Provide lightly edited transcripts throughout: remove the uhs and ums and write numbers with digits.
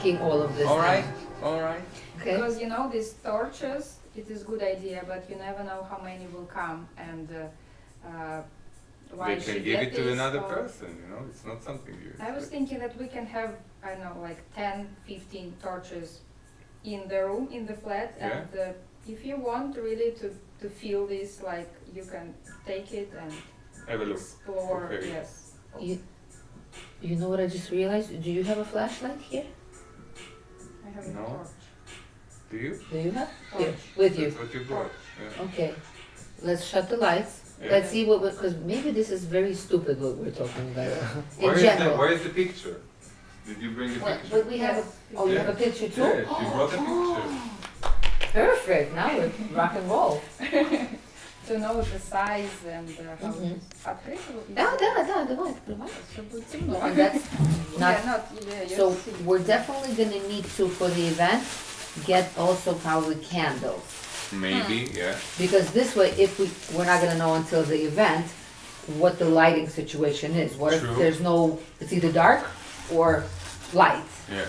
thinking all of this. All right, now. all right. Okay. Because you know these torches, it is good idea, but you never know how many will come and why They she can give get it to this another or- person, you know, it's not something you I was thinking that we can have, I don't know, like 10, 15 torches in the room, in the flat, and if you want really to feel this, like you can take it and have a look. explore. Okay. Yes. You know what I just realized? Do you have a flashlight here? I have No. a torch. Do you? Do you have? Torch. Here, with you. That's what you brought. Yeah. Okay. Let's shut the lights. Yeah. Let's see what, because maybe this is very stupid what we're talking about. Where In is general. where is the picture? Did you bring the Well, picture? but we have a, oh, you have a picture too? Yeah, she brought a picture. Perfect, now we're rock and roll. To know the size and how Mhm. it is. Открытого и- Да, давай, открывай. Чтобы темно. And that's not, Yeah, not, yeah, so you see. we're definitely gonna need to, for the event, get also probably candles. Maybe, yeah. Because this way, if we're not gonna know until the event what the lighting situation is. What if True. there's no, it's either dark or light. Yeah.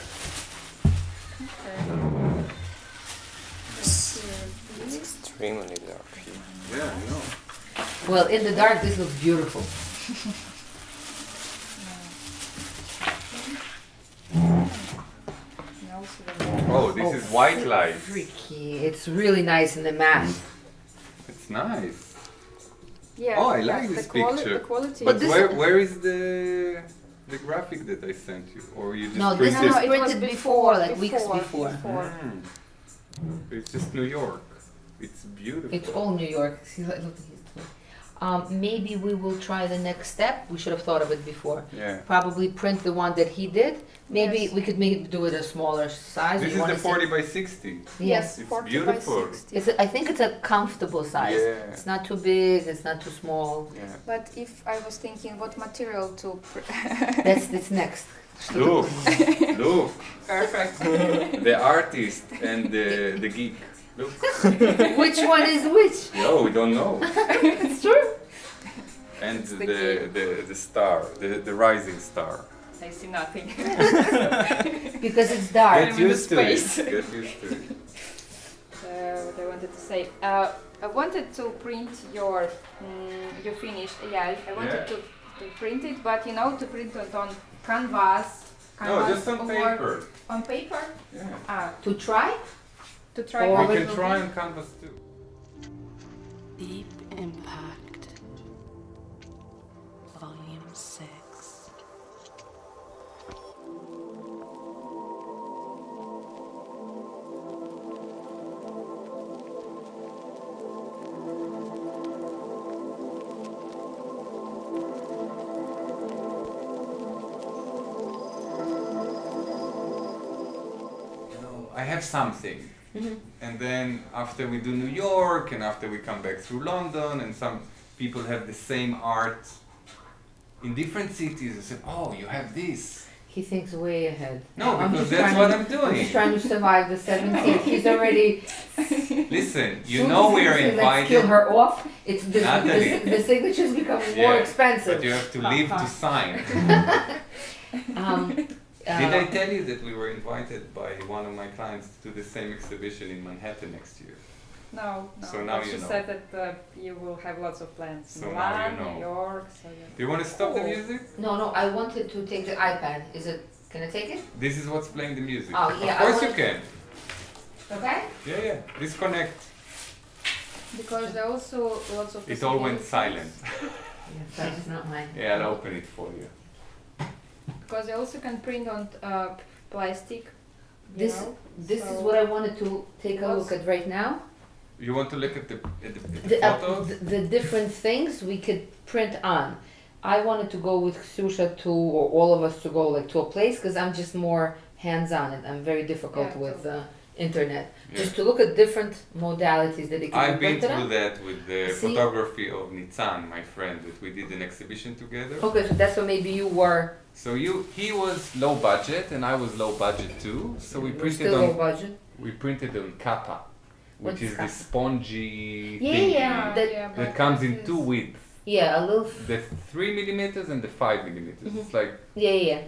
It's extremely dark here. Yeah, I know. Well, in the dark, this looks beautiful. Oh, this is white light. Freaky. It's really nice in the matte. It's nice. Yeah, Oh, I yeah, like this the picture. The quality But is- this- where is the graphic that I sent you? Or you just No, this printed? was it was printed before, like weeks before. Mm. It's just New York. It's beautiful. It's all New York. See, look at these two. Maybe we will try the next step. We should have thought of it before. Yeah. Probably print the one that he did. Maybe Yes. we could maybe do it a smaller size. This You is wanna the see- 40 by 60. Yes. It's 40 beautiful. by 60. I think it's a comfortable size. Yeah. It's not too big. It's not too small. Yeah. But if I was thinking what material to That's next. Look, look, perfect. the artist and the geek. Look. Which one is which? No, we don't know. It's true. And the the star, the rising star. I see nothing. Because it's dark. Get in the used to it. space. Get used to it. What I wanted to say. I wanted to print your you finished. Yeah, I wanted Yeah. to print it, but you know, to print it on canvas. No, just on or paper. On paper. Yeah. To try? To try. Or how We it can will try be. on canvas too. Deep Impact. Volume 6. You know, I have something. Mhm. And then after we do New York and after we come back through London and some people have the same art in different cities, I said, oh, you have this. He thinks way ahead. No, I'm because just that's trying what to- I'm I'm doing. just trying to survive the 17th. He's already. Listen, you Soon know as we are he says, Let's invited. kill her off. It's Natalie. the signature's becoming more Yeah, expensive. But you have to live to sign. Um, Did I uh, tell you that we were invited by one of my clients to the same exhibition in Manhattan next year? No, no. So now but you she know. said that you will have lots of plans. So now Milan, you know. New York. So yeah. Do you want to stop the Cool. music? no, I wanted to take the iPad. Is it? Can I take it? This is what's playing the music. Oh, yeah, Of course I you can. Okay. Yeah. Disconnect. Because there are also lots of. It all went possibilities. silent. Yeah, that is not mine. Yeah, I'll open it for you. Because they also can print on plastic. you This know, this is so- what I wanted to take a look at right now. You want to look at the The, photos? the different things we could print on. I wanted to go with Ksusha to, or all of us to go like to a place because I'm just more hands-on and I'm very difficult Yeah, with internet. Yeah. Just to look at different modalities that it can I've be been printed through on. that with the See? photography of Nitzan, my friend, that we did an exhibition together. Okay, so that's what maybe you were. So he was low budget and I was low budget too. So we We're printed still low on budget. on kappa, which What's is this kappa? spongy Yeah, thing yeah. That- that but comes it in is- two widths. Yeah, a little. The 3 millimeters and the 5 millimeters. Mhm. It's like Yeah.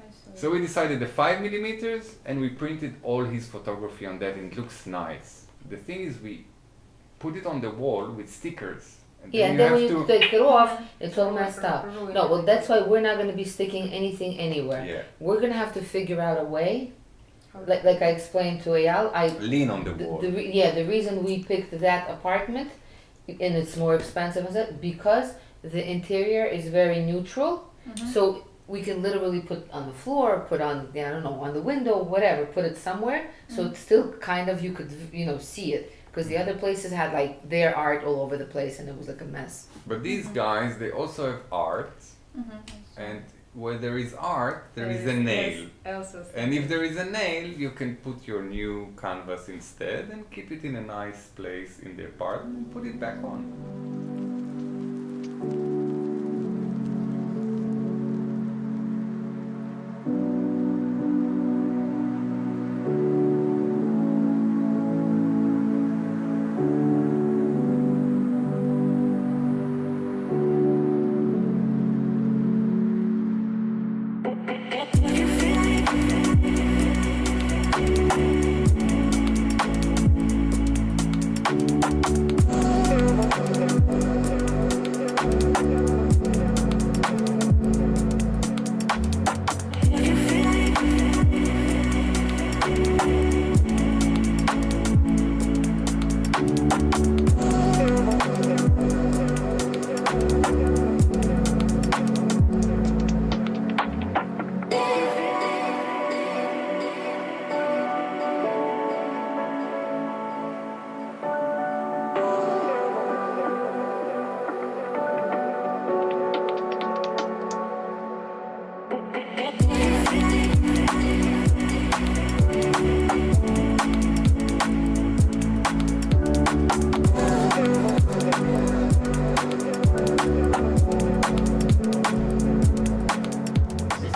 I So we decided the 5 millimeters, and we printed all his photography on that, and it looks nice. The thing is, we put it on the wall with stickers. And Yeah, and you then have when you to. take it off, it's all messed up. No, well, that's why we're not going to be sticking anything anywhere. Yeah. We're going to have to figure out a way. Like I explained to Eyal, Lean on the wall. the reason we picked that apartment, and it's more expensive, is it because the interior is very neutral. So we can literally put on the floor, put on, I don't know, on the window, whatever, put it somewhere. So it's still kind of, you could, see it. Because the other places had like their art all over the place and it was like a mess. But these guys, they also have art, and where there is art, there is a nail. And if there is a nail, you can put your new canvas instead and keep it in a nice place in the apartment and put it back on.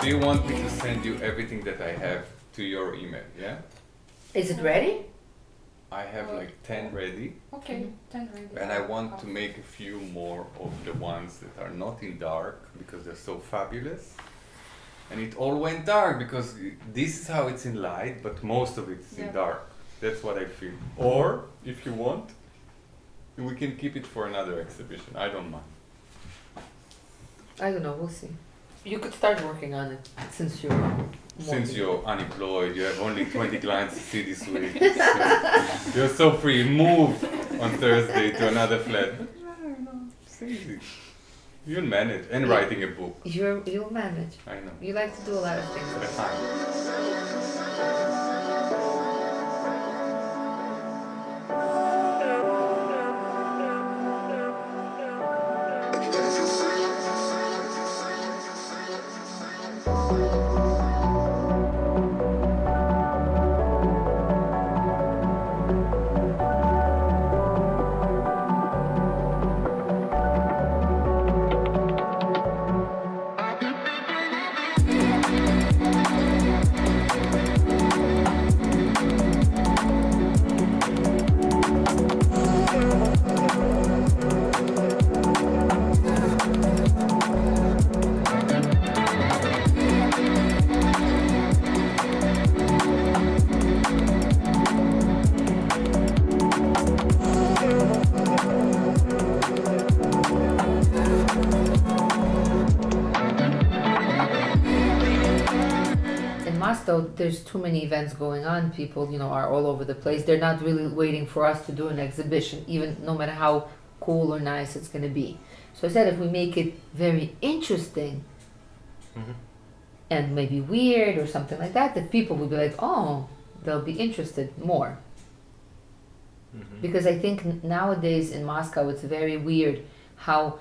Do you want me to send you everything that I have to your email, yeah? Is it ready? I have like 10 ready, Okay, 10 ready. and I want to make a few more of the ones that are not in dark because they're so fabulous. And it all went dark because this is how it's in light, but most of it is in Yeah. dark. That's what I feel. Or, if you want, we can keep it for another exhibition. I don't mind. I don't know, we'll see. You could start working on it since you're more Since you're unemployed, you have only 20 clients to see this week. So you're so free. Move on Thursday to another flat. But no, it's easy. You'll manage. And writing a book. You'll manage. I know. You like to do a lot of things. At times. Moscow, there's too many events going on. People, are all over the place. They're not really waiting for us to do an exhibition, even no matter how cool or nice it's going to be. So I said if we make it very interesting and maybe weird or something like that, that people will be like, oh, they'll be interested more. Because I think nowadays in Moscow it's very weird how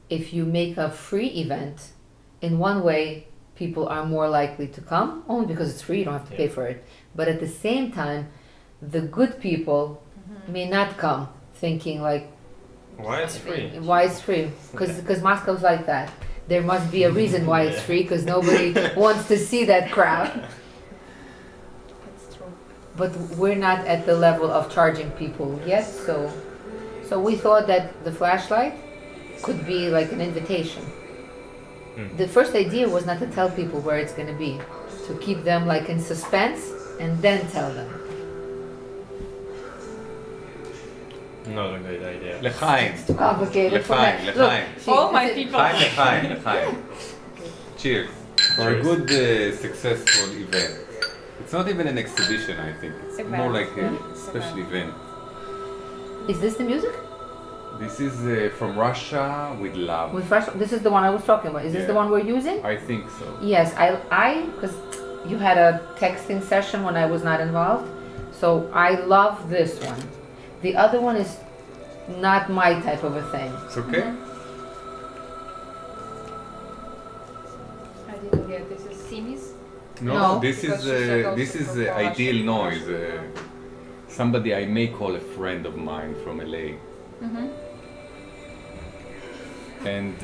if you make a free event, in one way people are more likely to come, only because it's free, you don't have to pay for it. But at the same time, the good people may not come, thinking like, Why it's free? why it's free? Because Moscow's like that. There must be a reason why it's free, because nobody wants to see that crap. That's true. But we're not at the level of charging people yet, so we thought that the flashlight could be like an invitation. The first idea was not to tell people where it's going to be, to keep them like in suspense and then tell them. Not a good idea. L'chaim. It's too complicated for L'chaim, that. l'chaim. All my people. L'chaim, l'chaim, l'chaim. Cheers. For a good, successful event. It's not even an exhibition, I think. It's Event. more like a special event. Is this the music? This is from Russia with love. With Russia? This is the one I was talking about. Is this the Yeah. one we're using? I think so. Yes, because you had a texting session when I was not involved, so I love this one. The other one is not my type of a thing. It's okay? I didn't get this is Simis. No. This Because is she said also this is from Russia. ideal noise. Somebody I may call a friend of mine from LA. And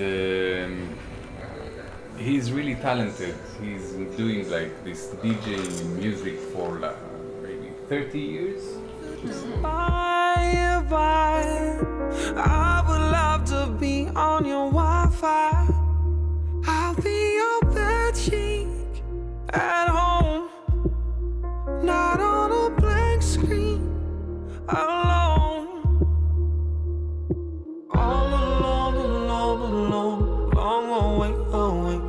he's really talented. He's doing like this DJ music for maybe 30 years. Bye. I would love to be on your Wi-Fi. I'll be your bed cheek at home, not on a blank screen, alone. All alone, alone, alone, long away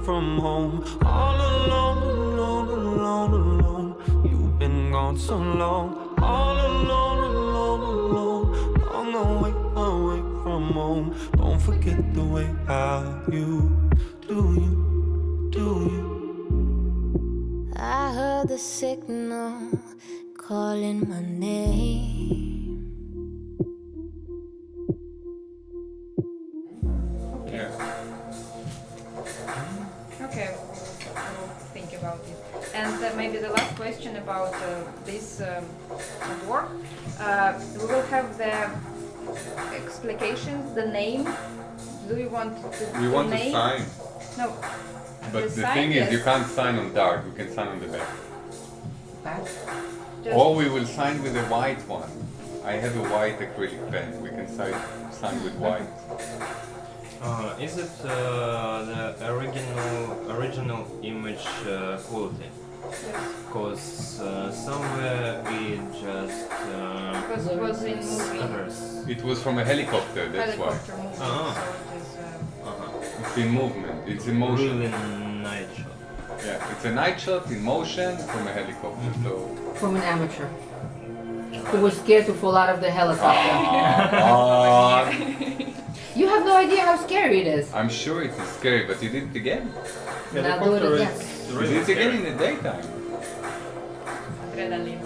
from home. All alone, alone, alone, alone. You've been gone so long. All alone, alone, alone, long away from home. Don't forget the way how you do you. I heard the signal calling my name. Yeah. Okay, I will think about it. And maybe the last question about this work. We will have the explications, the name. Do you want to? We want to name? sign, No. but the sign, thing is, you yes. can't sign on dark. You can sign on the back. Just- Or we will sign with a white one. I have a white acrylic pen. We can sign with white. Is it the original image quality? Because somewhere we just Because it was in movie. stutters. It was from a helicopter. That's why. Helicopter movie. Ah. So it is. It's in movement. It's in motion. Really night shot. Yeah, it's a night shot in motion from a helicopter. So. From an amateur who was scared to fall out of the helicopter. You have no idea how scary it is. I'm sure it is scary, but you did it again. Now do it again. You did it again in the daytime. Adrenaline.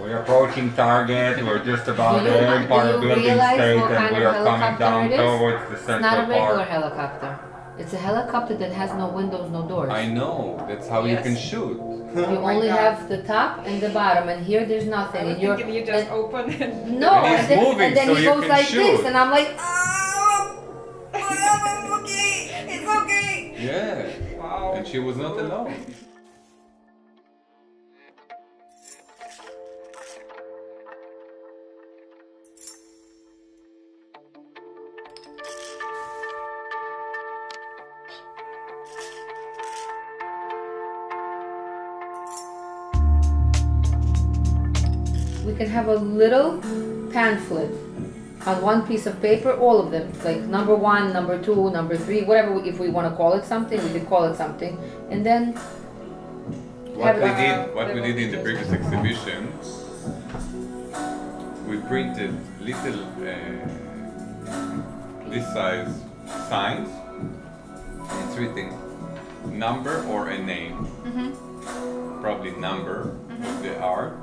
We're approaching target. We're just about Do you- to Empire do you Building realize State, what and kind we of are coming helicopter down it is? towards the It's not a Central regular Park. helicopter. It's a helicopter that has no windows, no doors. I know. That's how you Yes. can shoot. You my only God. have the top and the bottom, and here there's nothing. I was And you're thinking you just and- open it. no, And he's moving, and then so he you goes can like shoot. this, and I'm like, oh, it's okay, it's okay. Yeah. Wow. And she was not alone. We can have a little pamphlet on one piece of paper, all of them, like number 1, number 2, number 3, whatever. If we want to call it something, we can call it something, and then What we Have- did, what we did in the previous exhibition, we printed little this size signs. It's written number or a name, probably number of the art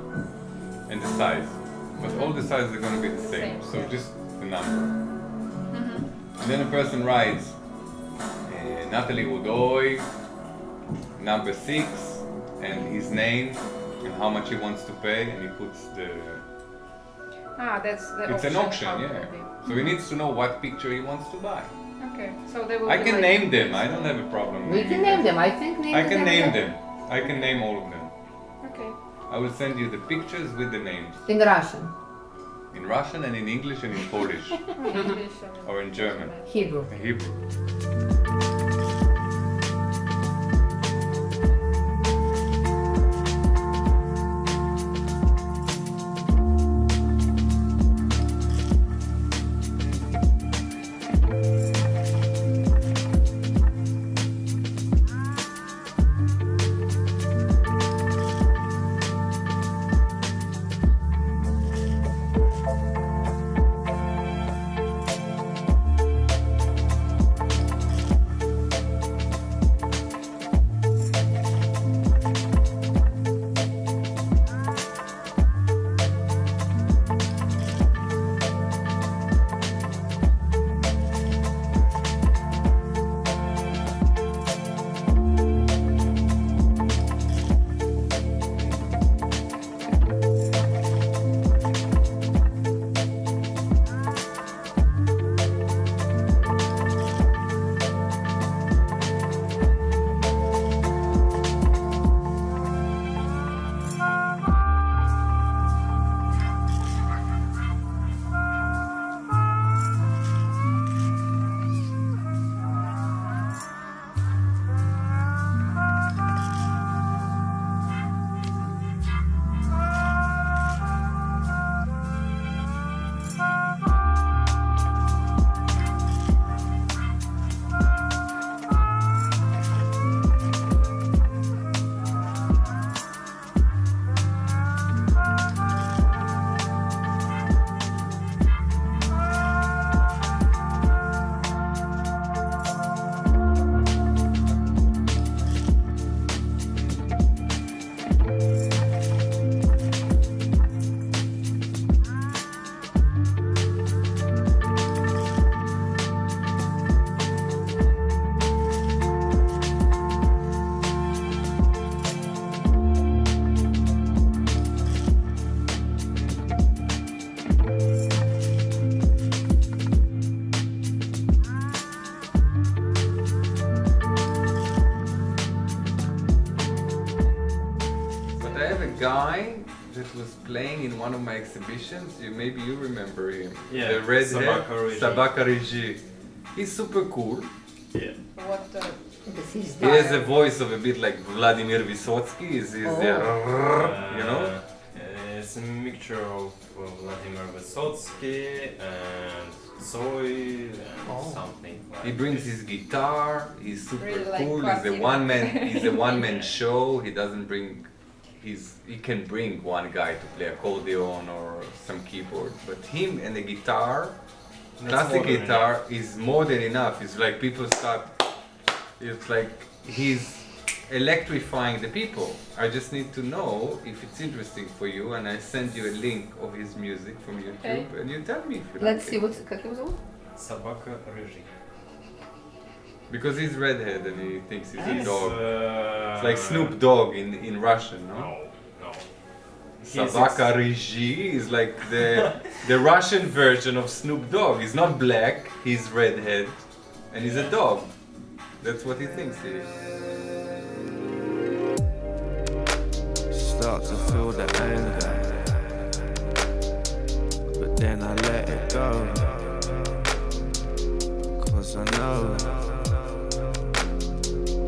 and the size. But all the sizes are going to be the same, so just the number. And then a person writes Natalie Wodoy, number 6, and his name and how much he wants to pay, and he puts the. That's the It's an auction, how it yeah. will be. So he needs to know what picture he wants to buy. Okay, so they will I be can like- name them. I don't have a problem. we naming can name them. I think I naming can them name is- them. I can name all of them. Okay. I will send you the pictures with the names in Russian, in Russian and in English and in Polish English or in German, Hebrew. Hebrew. guy that was playing in one of my exhibitions. Maybe you remember him. Yeah, The redhead, Sabaka Rigi. Sabaka Rigi. He's super cool. Yeah. What Because he's He has a voice of a bit like Vladimir Vysotsky. He's you know? It's a mixture of Vladimir Vysotsky and Tsoi and something like He brings this. his guitar. He's super Really like cool. He's a Quasimodo. one man. He's a one man show. He doesn't bring. He can bring one guy to play accordion or some keyboard, but him and the guitar, That's classic more than guitar, is more than enough. It's like people start. It's like he's electrifying the people. I just need to know if it's interesting for you, and I send you a link of his music from YouTube, and you tell me if you Let's like see it. как его зовут? Sabaka Rigi. Because he's redhead and he thinks he's a He's, dog. It's like Snoop Dogg in Russian, no? No. Sabaka Rigi is like the Russian version of Snoop Dogg. He's not black, he's redhead, and he's a dog. That's what he thinks he is. Start to feel the anger, but then I let it go. Cause I know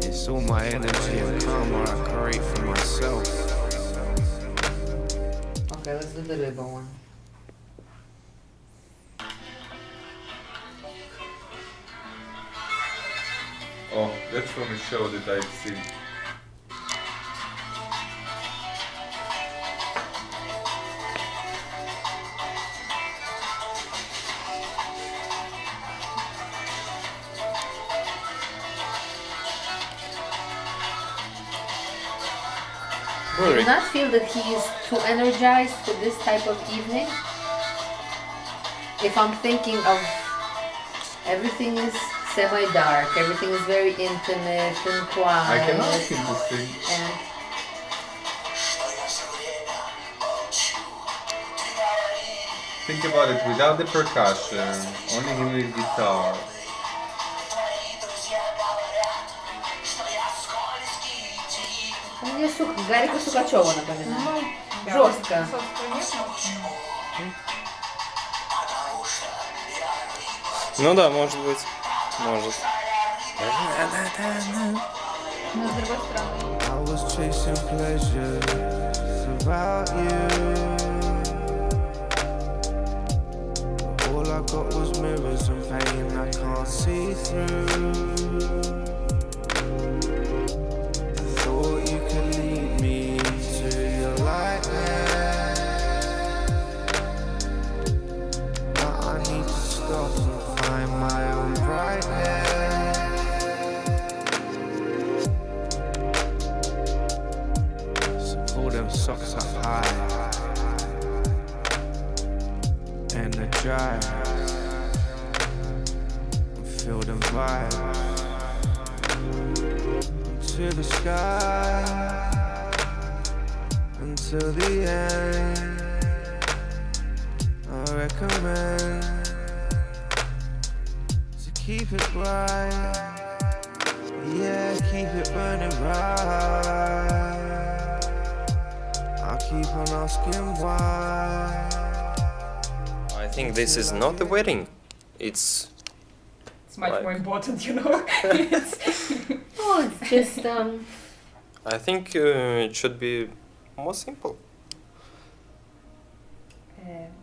it's all my energy and karma I create for myself. Okay, let's do the river one. Oh, that's from a show that I've seen. Do you not feel that he is too energized for this type of evening? If I'm thinking of everything is semi-dark, everything is very intimate and quiet. I can ask him to sing. And Think about it, without the percussion, only him with guitar. мне Гарика Сукачева напоминает. Жестко. Ну да, может быть. Может. Но с другой стороны. I was chasing pleasures without you. All I got was mirrors and pain I can't see through. Thought you could lead me to your lightness, but I need to stop and find my own brightness. So pull them socks up high, energize, and feel them vibes to the sky until the end. I recommend to keep it bright, yeah, keep it burning bright. I'll keep on asking why. I think this is not a wedding. It's It's much Like- more important, you know. Oh, it's just I think it should be more simple.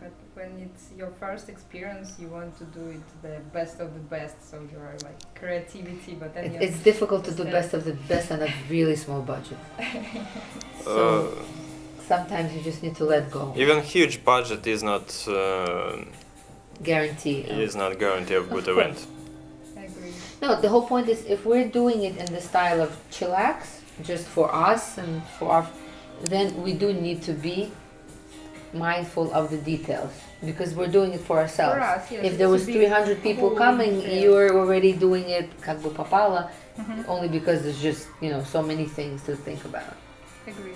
But when it's your first experience, you want to do it the best of the best, so you are like creativity, but then you it's difficult to do Step. best of the best on a really small budget. So sometimes you just need to let go. Even huge budget is not Guarantee. is not guarantee of good Of event. I agree. No, the whole point is if we're doing it in the style of chillax, just for us and for our, then we do need to be mindful of the details because we're doing it for ourselves. For us, yes, If there to was be 300 people cool coming, details. you're already doing it как бы попало, only because there's just, you know, so many things to think about. Agree.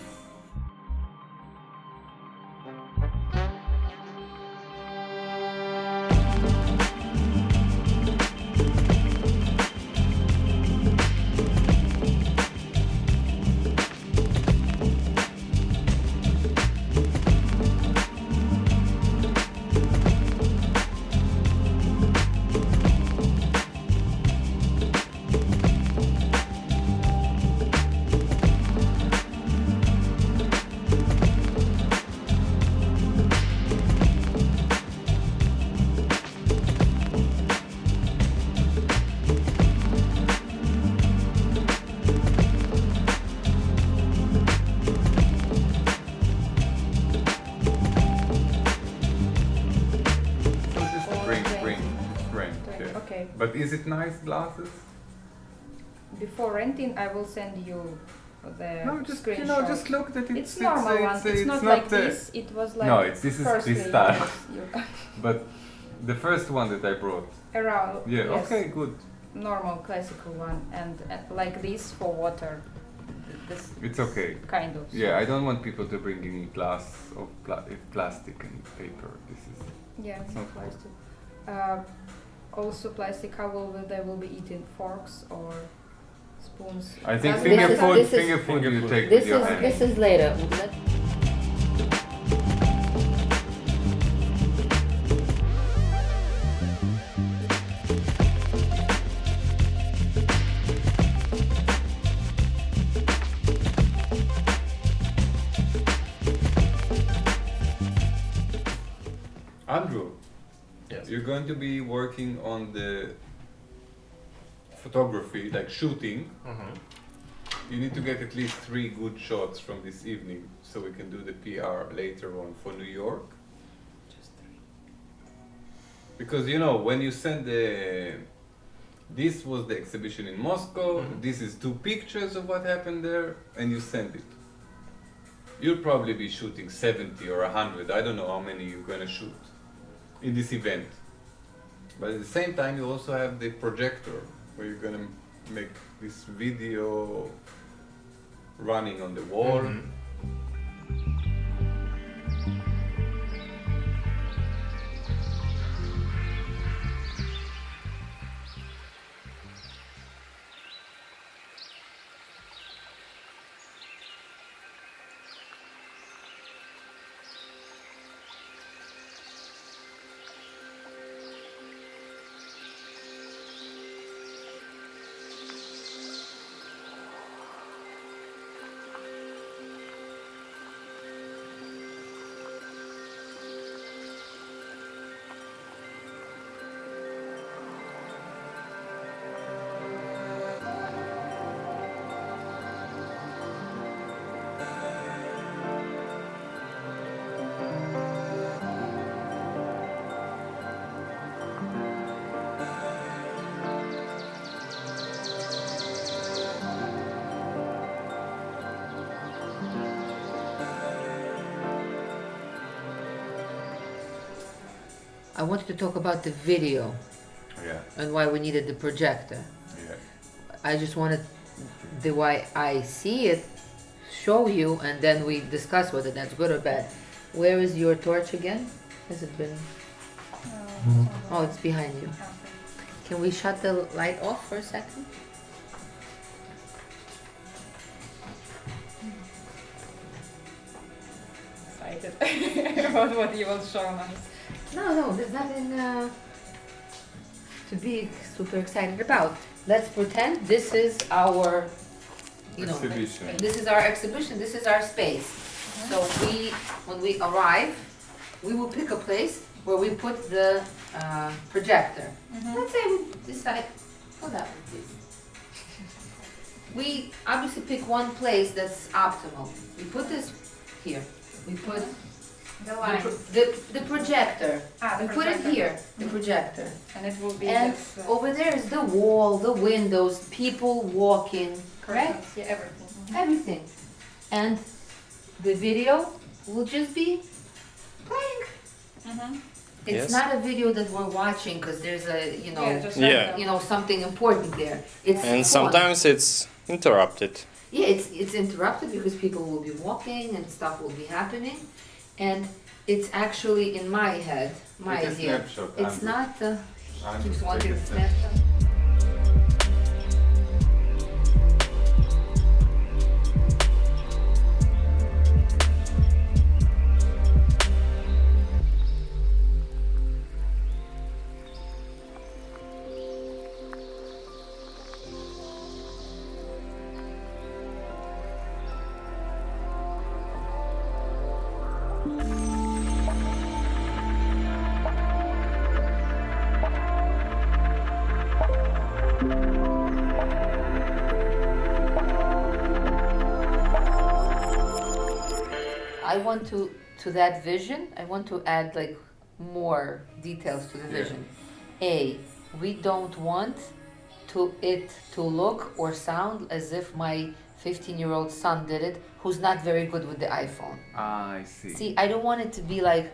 Okay. But is it nice glasses? Before renting, I will send you the No, just screenshot. just look that It's normal one. It's not like this. It was like. No, this is firstly, crystal. yes, you- But the first one that I brought. around. Yeah. Yes, Okay. Good. Normal classical one, and like this for water. This It's okay. kind of. Yeah, I don't want people to bring in glass of plastic and paper. This is. Yeah, it's not plastic. Also plastic. How they will be eating forks or spoons? I think This finger is- food. this is- Finger food you take This with your is hand. this is later. Let- Andrew, Yes. you're going to be working on the photography, like shooting. Mhm. You need to get at least 3 good shots from this evening so we can do the PR later on for New York. Just 3. Because you know, when you send this was the exhibition in Moscow, this is 2 pictures of what happened there, and you send it. You'll probably be shooting 70 or 100, I don't know how many you're gonna shoot in this event. But at the same time, you also have the projector where you're gonna make this video running on the wall. Mhm. I wanted to talk about the video Yeah, and why we needed the projector. yeah. I just wanted the way I see it, show you, and then we discuss whether that's good or bad. Where is your torch again? Has it been? Oh, it's behind you. Can we shut the light off for a second? Excited about what you will show us. No, there's nothing to be super excited about. Let's pretend this is our, Exhibition. this is our exhibition. This is our space. So when we arrive, we will pick a place where we put the projector. Let's say we decide, oh, that one, please. We obviously pick one place that's optimal. We put this here. We put the projector. The We put it projector. here, the projector. And it will be And this. over there is the wall, the windows, people walking, right? Yeah, everything. Everything. And the video will just be playing. It's Yes. not a video that we're watching because there's a, Yeah, just Yeah. random. something important there. It's And fun. sometimes it's interrupted. Yeah, it's interrupted because people will be walking and stuff will be happening, and it's actually in my head, my Take a idea. snapshot, It's Andrew. not. Andrew, Just take wanted a a snapshot. snapshot. I want to that vision, I want to add like more details to the Yeah. vision. A, we don't want it to look or sound as if my 15-year-old son did it, who's not very good with the iPhone. Ah, I see. See, I don't want it to be like,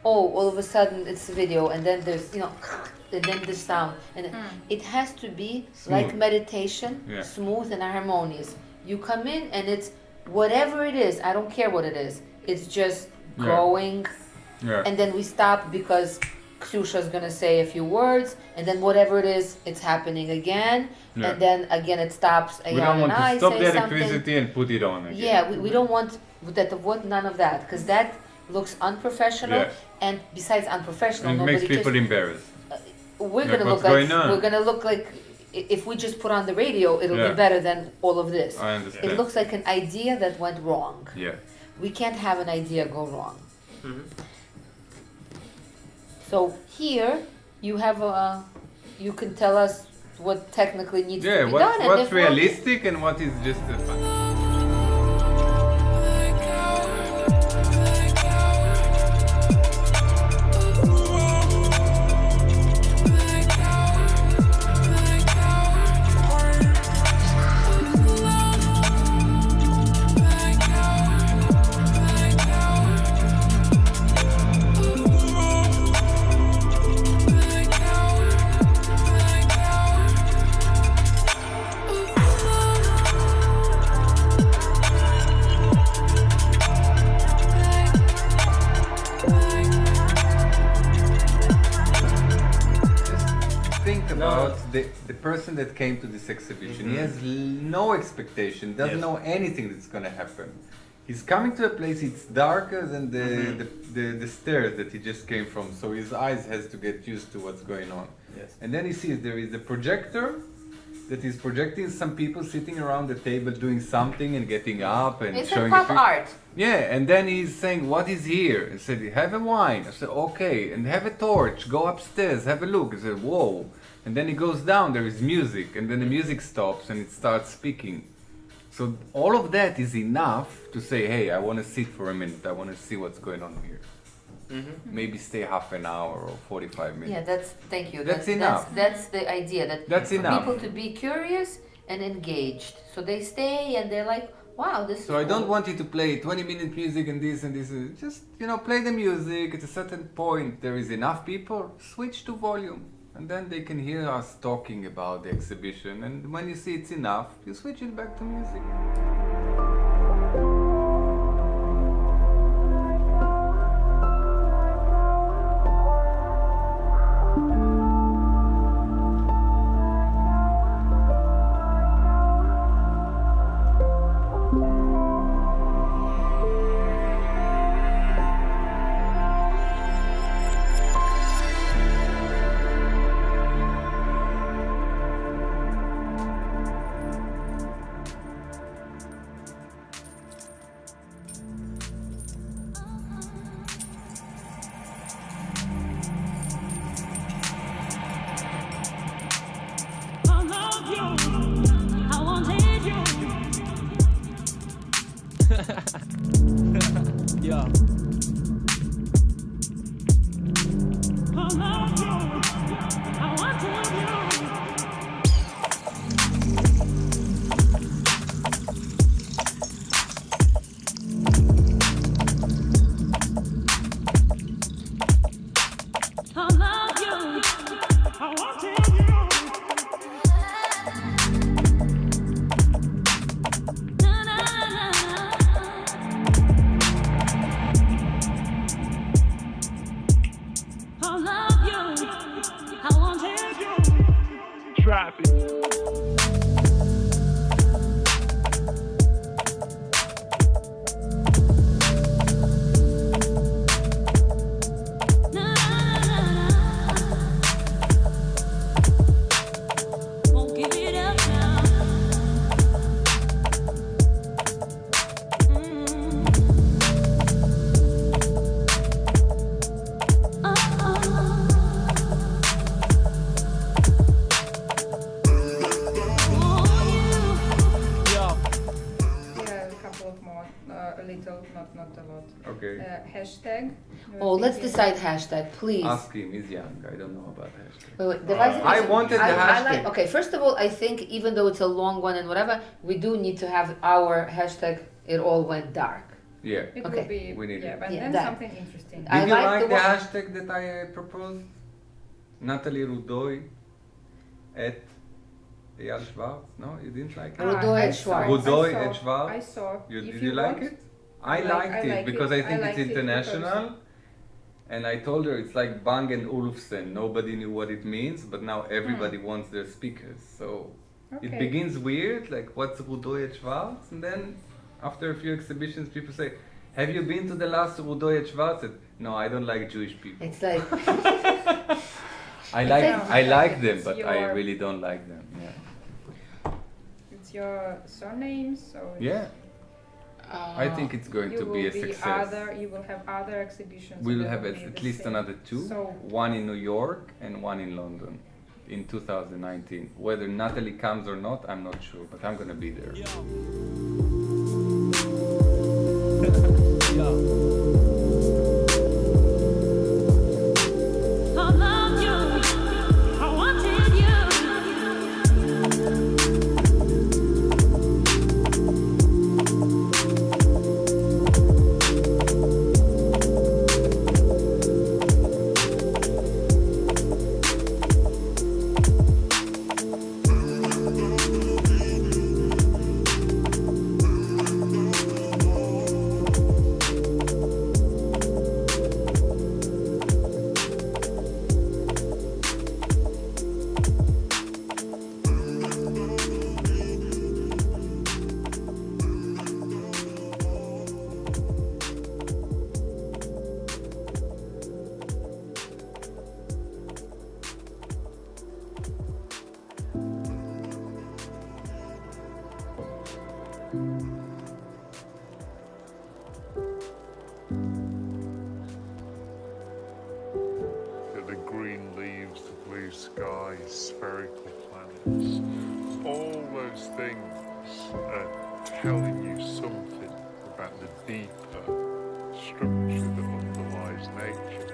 oh, all of a sudden it's video, and then there's, and then the sound. And it has to be like meditation, smooth and harmonious. You come in and it's whatever it is, I don't care what it is. It's just going, and then we stop because Ksyusha's gonna say a few words, and then whatever it is, it's happening again, and then again it stops. We don't want to stop the electricity and put it on again. Yeah, we don't want none of that, because that looks unprofessional, and besides unprofessional, and it makes people embarrassed. We're gonna look like if we just put on the radio, it'll be better than all of this. I understand. It looks like an idea that went wrong. Yeah. We can't have an idea go wrong. So here you have you can tell us what technically needs to be done. Yeah, what's realistic and what is just a fun. The person that came to this exhibition, he has no expectation, doesn't know anything that's going to happen. He's coming to a place, it's darker than the stairs that he just came from, so his eyes has to get used to what's going on. Yes. And then he sees there is a projector that is projecting some people sitting around the table doing something and getting up and it's showing a pop art. Yeah, and then he's saying, what is here? I said, have a wine. I said, okay, and have a torch, go upstairs, have a look. I said, whoa. And then he goes down, there is music, and then the music stops and it starts speaking. So all of that is enough to say, hey, I want to sit for a minute, I want to see what's going on here. Maybe stay half an hour or 45 minutes. Yeah, thank you. That's enough. That's the idea, That's for enough. people to be curious and engaged. So they stay and they're like, wow, this is So I don't cool. want you to play 20-minute music and this and this. Just, play the music. At a certain point, there is enough people, switch to volume. And then they can hear us talking about the exhibition. And when you see it's enough, you switch it back to music. Yeah. hashtag? Oh, let's decide hashtag, please. Ask him, he's young. I don't know about hashtag. Wait, devise it. I wanted the I like, hashtag. okay, first of all, I think even though it's a long one and whatever, we do need to have our hashtag, it all went dark. Yeah. It Okay. will be, We need yeah, it. but Yeah, then that. something interesting. Did I you like like the the one- hashtag that I proposed? Natalie Rudoy at Eyal Schwartz? No, you didn't like it? Rudoy I at saw- Schwartz. Rudoy I saw- at Schwartz? I saw. Did If you like want, it? I liked I it like because it. I think I it's liked it international. And I told her it's like Bang and Olufsen. Nobody knew what it means, but now everybody wants their speakers. So it Okay. begins weird, like what's Rudoy at Schwartz? And then after a few exhibitions, people say, have you been to the last Rudoy at Schwartz? I said, no, I don't like Jewish people. It's like, I like them, It's but I your- really don't like them. Yeah. It's your surname, so Yeah. I think it's going you to will be a success. You will have other exhibitions. We'll that have will be at the least same. another two, So one in New York and one in London in 2019. Whether Natalie comes or not, I'm not sure, but I'm gonna be there. I love you. I wanted you. The green leaves, the blue sky, spherical planets. All those things are telling you something about the deeper structure that underlies nature.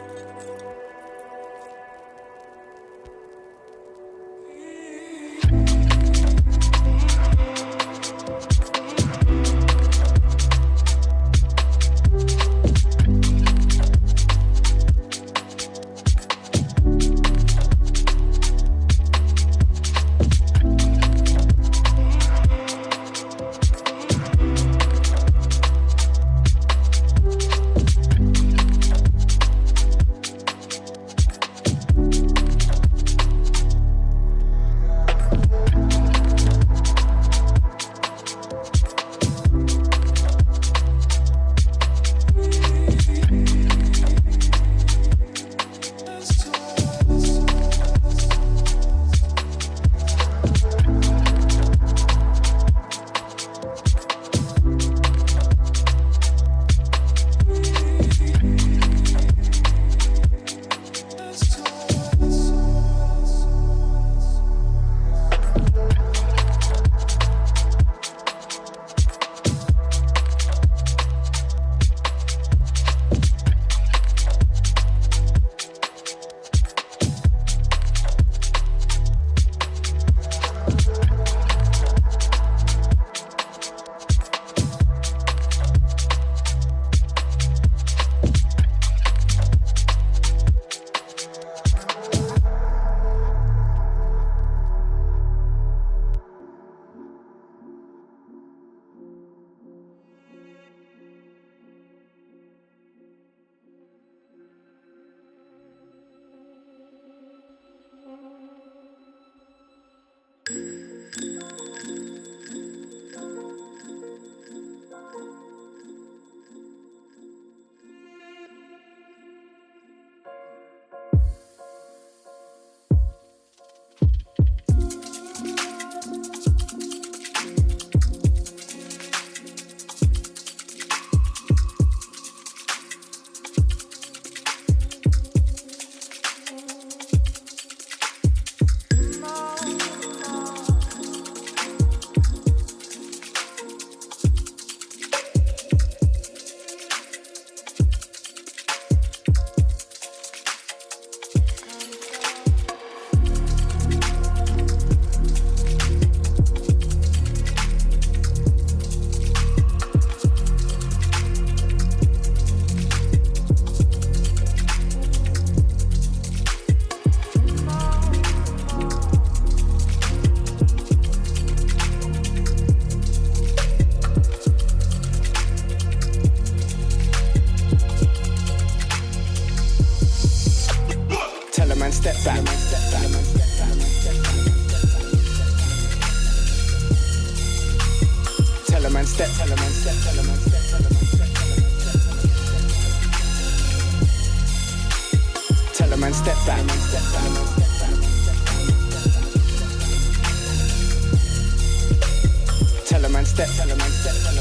Tell a man step back. Tell a man step. Tell a man step. Tell a man step. Tell a man step back. Tell a man step. Tell a man step.